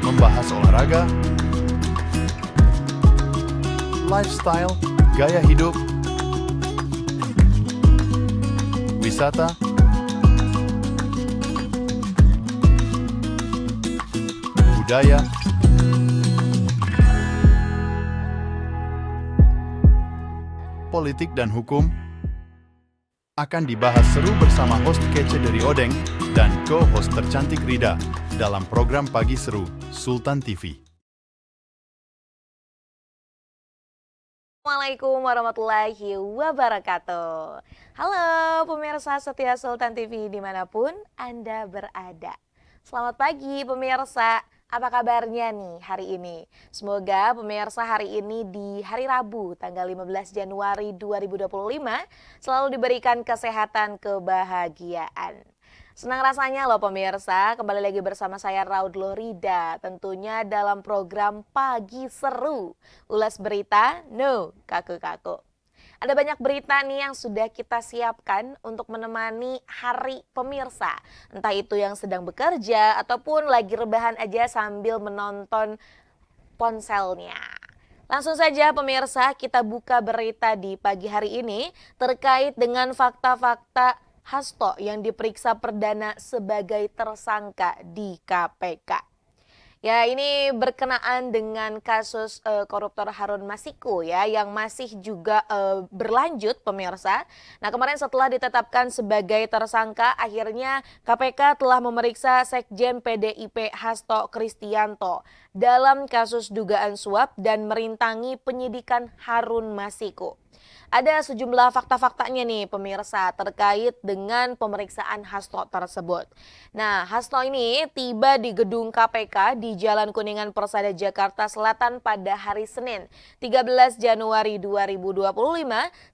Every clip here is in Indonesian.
Membahas olahraga, lifestyle, gaya hidup, wisata, budaya, politik dan hukum akan dibahas seru bersama host kece dari Odeng dan co-host tercantik Rida dalam program Pagi Seru Sultan TV. Assalamualaikum warahmatullahi wabarakatuh. Halo pemirsa setia Sultan TV dimanapun Anda berada. Selamat pagi pemirsa, apa kabarnya nih hari ini? Semoga pemirsa hari ini di hari Rabu tanggal 15 Januari 2025 selalu diberikan kesehatan, kebahagiaan. Senang rasanya loh pemirsa, kembali lagi bersama saya Raudloh Rida, tentunya dalam program Pagi Seru. Ulas berita, no kaku-kaku. Ada banyak berita nih yang sudah kita siapkan untuk menemani hari pemirsa. Entah itu yang sedang bekerja ataupun lagi rebahan aja sambil menonton ponselnya. Langsung saja pemirsa, kita buka berita di pagi hari ini terkait dengan fakta-fakta Hasto yang diperiksa perdana sebagai tersangka di KPK. Ya, ini berkenaan dengan kasus koruptor Harun Masiku ya yang masih juga berlanjut pemirsa. Nah, kemarin setelah ditetapkan sebagai tersangka, akhirnya KPK telah memeriksa Sekjen PDIP Hasto Kristianto dalam kasus dugaan suap dan merintangi penyidikan Harun Masiku. Ada sejumlah fakta-faktanya nih pemirsa terkait dengan pemeriksaan Hasto tersebut. Nah, Hasto ini tiba di gedung KPK di Jalan Kuningan Persada Jakarta Selatan pada hari Senin 13 Januari 2025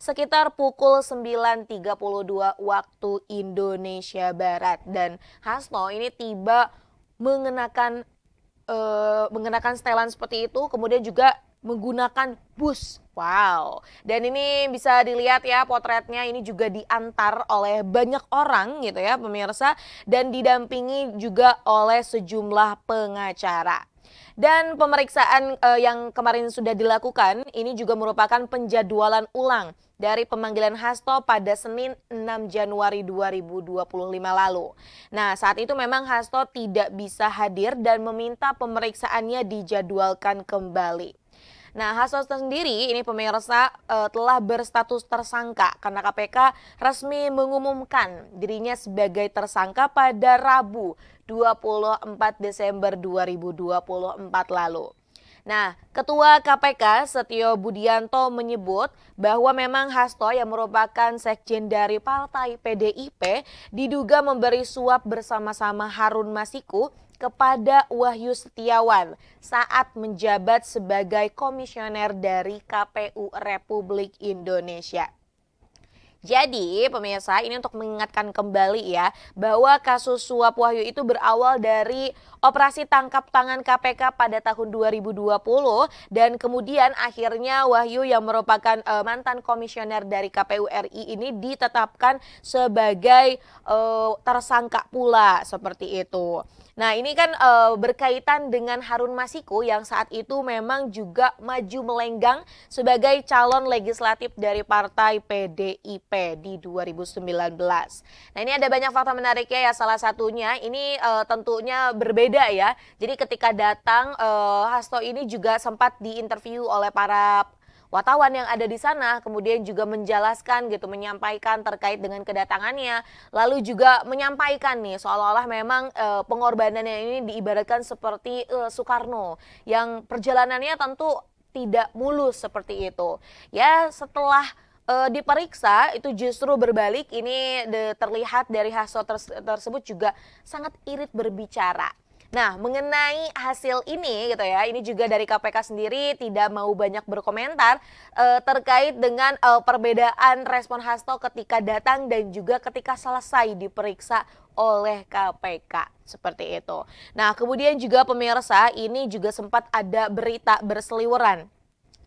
sekitar pukul 9.32 waktu Indonesia Barat. Dan Hasto ini tiba mengenakan setelan seperti itu, kemudian juga menggunakan bus. Wow, dan ini bisa dilihat ya potretnya, ini juga diantar oleh banyak orang gitu ya pemirsa, dan didampingi juga oleh sejumlah pengacara. Dan pemeriksaan yang kemarin sudah dilakukan ini juga merupakan penjadwalan ulang dari pemanggilan Hasto pada Senin 6 Januari 2025 lalu. Nah, saat itu memang Hasto tidak bisa hadir dan meminta pemeriksaannya dijadwalkan kembali. Nah, Hasto sendiri ini pemirsa telah berstatus tersangka karena KPK resmi mengumumkan dirinya sebagai tersangka pada Rabu 24 Desember 2024 lalu. Nah, Ketua KPK Setio Budianto menyebut bahwa memang Hasto yang merupakan sekjen dari Partai PDIP diduga memberi suap bersama-sama Harun Masiku kepada Wahyu Setiawan saat menjabat sebagai komisioner dari KPU Republik Indonesia. Jadi pemirsa, ini untuk mengingatkan kembali ya bahwa kasus suap Wahyu itu berawal dari operasi tangkap tangan KPK pada tahun 2020 dan kemudian akhirnya Wahyu yang merupakan mantan komisioner dari KPU RI ini ditetapkan sebagai tersangka pula seperti itu. Nah, ini kan berkaitan dengan Harun Masiku yang saat itu memang juga maju melenggang sebagai calon legislatif dari Partai PDIP di 2019. Nah, ini ada banyak fakta menariknya ya, salah satunya ini tentunya berbeda ya. Jadi ketika datang Hasto ini juga sempat diinterview oleh para wartawan yang ada di sana, kemudian juga menjelaskan gitu, menyampaikan terkait dengan kedatangannya, lalu juga menyampaikan nih seolah-olah memang pengorbanannya ini diibaratkan seperti Soekarno yang perjalanannya tentu tidak mulus seperti itu. Ya, setelah diperiksa itu justru berbalik, ini terlihat dari Hasto tersebut juga sangat irit berbicara. Nah, mengenai hasil ini gitu ya, ini juga dari KPK sendiri tidak mau banyak berkomentar terkait dengan perbedaan respon Hasto ketika datang dan juga ketika selesai diperiksa oleh KPK seperti itu. Nah, kemudian juga pemirsa, ini juga sempat ada berita berseliweran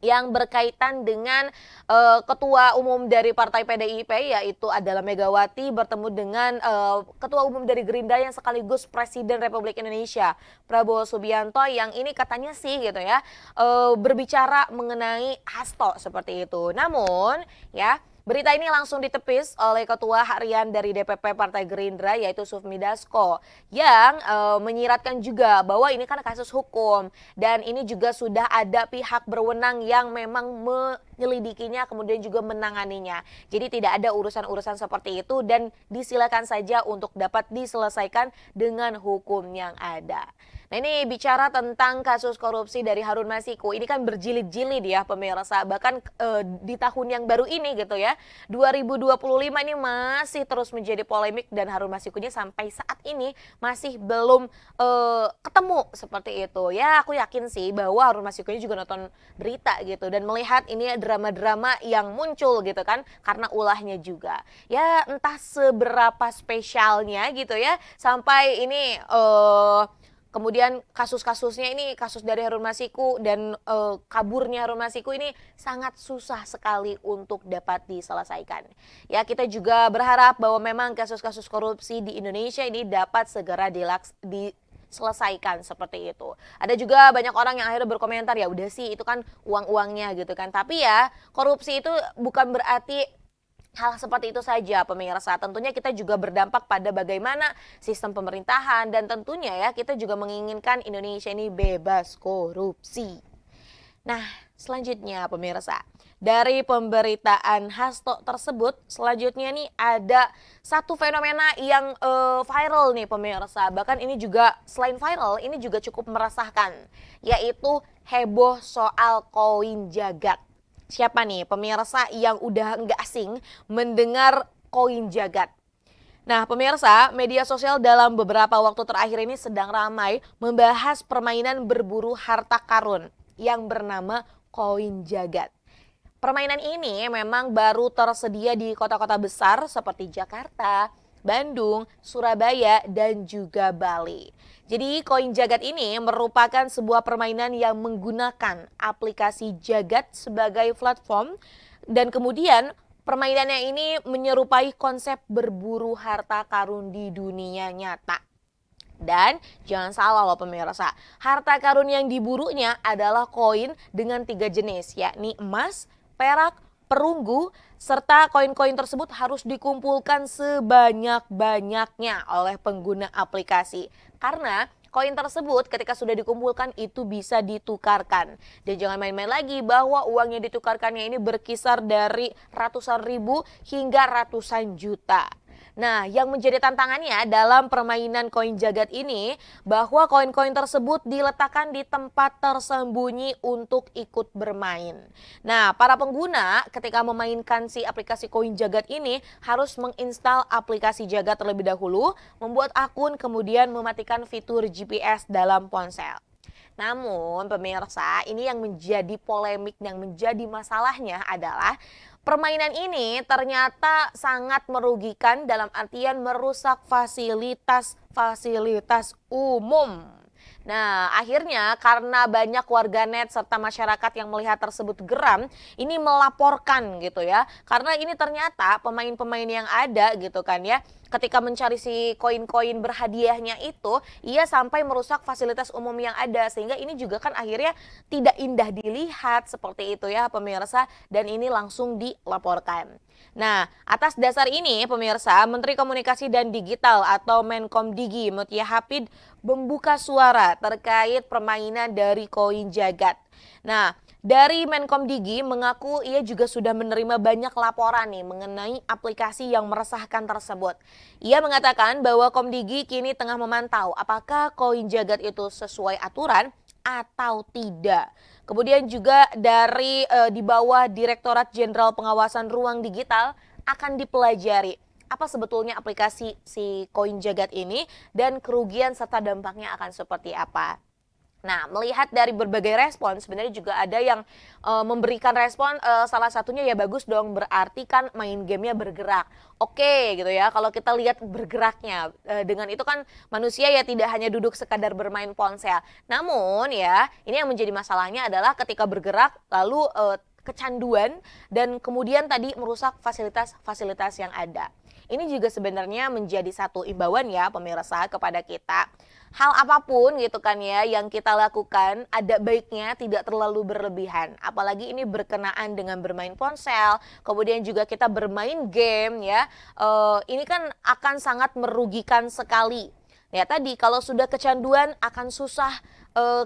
yang berkaitan dengan Ketua Umum dari Partai PDIP, yaitu adalah Megawati, bertemu dengan Ketua Umum dari Gerindra yang sekaligus Presiden Republik Indonesia, Prabowo Subianto, yang ini katanya sih gitu ya, berbicara mengenai Hasto seperti itu. Namun ya, berita ini langsung ditepis oleh Ketua Harian dari DPP Partai Gerindra, yaitu Sufmi Dasko, yang menyiratkan juga bahwa ini kan kasus hukum dan ini juga sudah ada pihak berwenang yang memang menyelidikinya kemudian juga menanganinya. Jadi tidak ada urusan-urusan seperti itu dan disilakan saja untuk dapat diselesaikan dengan hukum yang ada. Nah, ini bicara tentang kasus korupsi dari Harun Masiku. Ini kan berjilid-jilid ya pemirsa. Bahkan di tahun yang baru ini gitu ya, 2025 ini masih terus menjadi polemik dan Harun Masikunya sampai saat ini masih belum ketemu seperti itu. Ya, aku yakin sih bahwa Harun Masikunya juga nonton berita gitu dan melihat ini drama-drama yang muncul gitu kan karena ulahnya juga. Ya, entah seberapa spesialnya gitu ya sampai ini kemudian kasus-kasusnya ini, kasus dari Harun Masiku dan kaburnya Harun Masiku ini sangat susah sekali untuk dapat diselesaikan. Ya, kita juga berharap bahwa memang kasus-kasus korupsi di Indonesia ini dapat segera diselesaikan seperti itu. Ada juga banyak orang yang akhirnya berkomentar, ya udah sih itu kan uang-uangnya gitu kan. Tapi ya, korupsi itu bukan berarti hal seperti itu saja pemirsa. Tentunya kita juga berdampak pada bagaimana sistem pemerintahan dan tentunya ya kita juga menginginkan Indonesia ini bebas korupsi. Nah, selanjutnya pemirsa, dari pemberitaan Hasto tersebut, selanjutnya nih ada satu fenomena yang viral nih pemirsa. Bahkan ini juga selain viral, ini juga cukup meresahkan, yaitu heboh soal koin jagat. Siapa nih pemirsa yang udah nggak asing mendengar koin jagat? Nah pemirsa, media sosial dalam beberapa waktu terakhir ini sedang ramai membahas permainan berburu harta karun yang bernama koin jagat. Permainan ini memang baru tersedia di kota-kota besar seperti Jakarta, Bandung, Surabaya, dan juga Bali. Jadi koin jagat ini merupakan sebuah permainan yang menggunakan aplikasi jagat sebagai platform dan kemudian permainannya ini menyerupai konsep berburu harta karun di dunia nyata. Dan jangan salah loh pemirsa, harta karun yang diburunya adalah koin dengan 3 jenis, yakni emas, perak, perunggu, serta koin-koin tersebut harus dikumpulkan sebanyak-banyaknya oleh pengguna aplikasi. Karena koin tersebut ketika sudah dikumpulkan itu bisa ditukarkan. Dan jangan main-main lagi bahwa uang yang ditukarkannya ini berkisar dari ratusan ribu hingga ratusan juta. Nah, yang menjadi tantangannya dalam permainan koin jagat ini bahwa koin-koin tersebut diletakkan di tempat tersembunyi untuk ikut bermain. Nah, para pengguna ketika memainkan si aplikasi koin jagat ini harus menginstal aplikasi jagat terlebih dahulu, membuat akun, kemudian mematikan fitur GPS dalam ponsel. Namun pemirsa, ini yang menjadi polemik, yang menjadi masalahnya adalah permainan ini ternyata sangat merugikan dalam artian merusak fasilitas umum. Nah, akhirnya karena banyak warganet serta masyarakat yang melihat tersebut geram, ini melaporkan gitu ya. Karena ini ternyata pemain-pemain yang ada gitu kan ya, ketika mencari si koin-koin berhadiahnya itu, ia sampai merusak fasilitas umum yang ada. Sehingga ini juga kan akhirnya tidak indah dilihat seperti itu ya pemirsa, dan ini langsung dilaporkan. Nah, atas dasar ini pemirsa, Menteri Komunikasi dan Digital atau Menkomdigi Mutia Hapid membuka suara terkait permainan dari koin jagat. Nah, dari Menkomdigi mengaku ia juga sudah menerima banyak laporan nih mengenai aplikasi yang meresahkan tersebut. Ia mengatakan bahwa Komdigi kini tengah memantau apakah koin jagat itu sesuai aturan atau tidak. Kemudian juga dari di bawah Direktorat Jenderal Pengawasan Ruang Digital akan dipelajari apa sebetulnya aplikasi si koin jagat ini dan kerugian serta dampaknya akan seperti apa. Nah, melihat dari berbagai respon, sebenarnya juga ada yang memberikan respon, salah satunya ya bagus dong, berarti kan main gamenya bergerak. Oke gitu ya, kalau kita lihat bergeraknya, dengan itu kan manusia ya tidak hanya duduk sekadar bermain ponsel. Namun ya, ini yang menjadi masalahnya adalah ketika bergerak lalu kecanduan dan kemudian tadi merusak fasilitas-fasilitas yang ada. Ini juga sebenarnya menjadi satu imbauan ya pemirsa kepada kita. Hal apapun gitu kan ya yang kita lakukan ada baiknya tidak terlalu berlebihan. Apalagi ini berkenaan dengan bermain ponsel, kemudian juga kita bermain game ya. Ini kan akan sangat merugikan sekali. Ya tadi kalau sudah kecanduan akan susah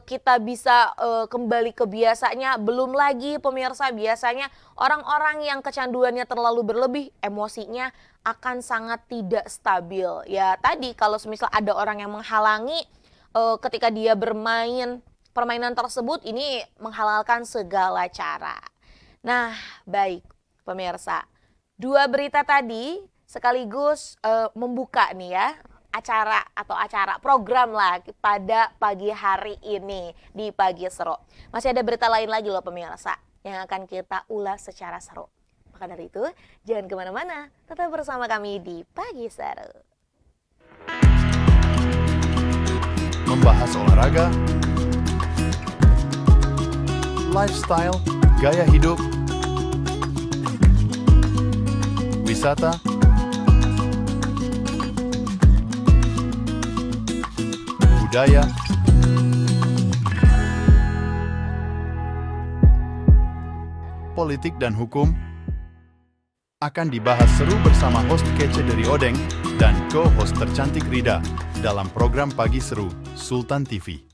kita bisa kembali ke biasanya. Belum lagi pemirsa biasanya orang-orang yang kecanduannya terlalu berlebih, emosinya akan sangat tidak stabil. Ya tadi kalau semisal ada orang yang menghalangi ketika dia bermain permainan tersebut, ini menghalalkan segala cara. Nah baik pemirsa, dua berita tadi sekaligus membuka nih ya acara program lah pada pagi hari ini di Pagi Seru. Masih ada berita lain lagi loh pemirsa yang akan kita ulas secara seru. Maka dari itu jangan kemana-mana, tetap bersama kami di Pagi Seru. Membahas olahraga, lifestyle, gaya hidup, wisata, budaya, politik dan hukum akan dibahas seru bersama host kece dari Odeng dan co-host tercantik Rida dalam program Pagi Seru Sultan TV.